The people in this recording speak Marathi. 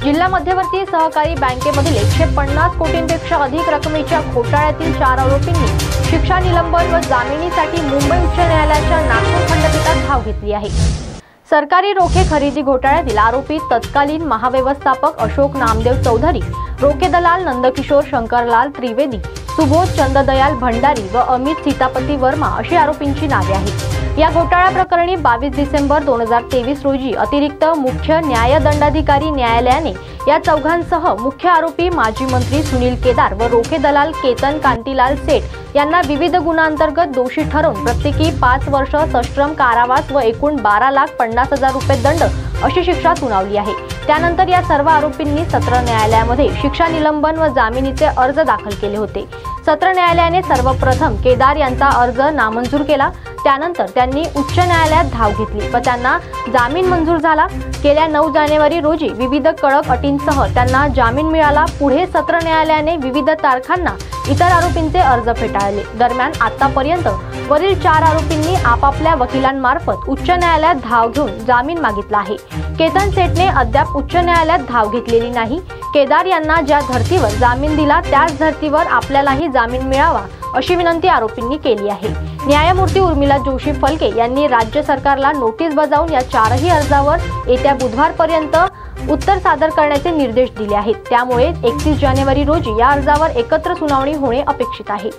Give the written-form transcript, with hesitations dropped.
जिल्हा मध्यवर्ती सहकारी बँकेमधील 150 कोटींपेक्षा अधिक रकमेच्या घोटाळ्यातील 4 आरोपींनी शिक्षा निलंबन व जामिनीसाठी मुंबई उच्च न्यायालयाच्या नागपूर खंडपीठात धाव घेतली आहे। सरकारी रोखे खरेदी घोटाळ्यातील आरोपी तत्कालीन महाव्यवस्थापक अशोक नामदेव चौधरी, रोखे दलाल नंदकिशोर शंकरलाल त्रिवेदी, सुबोध चंद्रदयाल भंडारी व अमित सीतापती वर्मा अशी आरोपींची नावे आहेत। या घोटाळा प्रकरणी 22 डिसेंबर 2023 रोजी अतिरिक्त मुख्य न्यायदंडाधिकारी न्यायालयाने या चौघांसह मुख्य आरोपी माजी मंत्री सुनील केदार व रोखे दलाल केतन कांतीलाल सेठ यांना विविध गुन्ह्यांतर्गत दोषी ठरवून प्रत्येकी 5 वर्ष सश्रम कारावास व एकूण 12,50,000 रुपये दंड अशी शिक्षा सुनावली आहे। त्यानंतर या सर्व आरोपींनी सत्र न्यायालयामध्ये शिक्षा निलंबन व जामिनीचे अर्ज दाखल केले होते। सत्र न्यायालयाने सर्वप्रथम केदार यांचा अर्ज नामंजूर केला। त्यानंतर त्यांनी उच्च न्यायालयात धाव घेतली व त्यांना जामीन मंजूर झाला। गेल्या 9 जानेवारी रोजी विविध कडक अटींसह त्यांना जामीन मिळाला। पुढे सत्र न्यायालयाने विविध तारखांना इतर आरोपींचे अर्ज फेटाळले। दरम्यान आतापर्यंत वरील 4 आरोपींनी आपापल्या वकिलांमार्फत उच्च न्यायालयात धाव घेऊन जामीन मागितला आहे। केतन सेठने अद्याप उच्च न्यायालयात धाव घेतलेली नाही। केदार यांना ज्या धर्तीवर जामीन दिला त्याच धर्तीवर आपल्यालाही जामीन मिळावा अशी विनंती आरोपींनी केली आहे। न्यायमूर्ती उर्मिला जोशी फलके यांनी राज्य सरकारला नोटीस बजावून या 4ही अर्जावर येत्या बुधवारपर्यंत उत्तर सादर करण्याचे निर्देश दिले आहेत। त्यामुळे 31 जानेवारी रोजी या अर्जावर एकत्र सुनावणी होणे अपेक्षित आहे।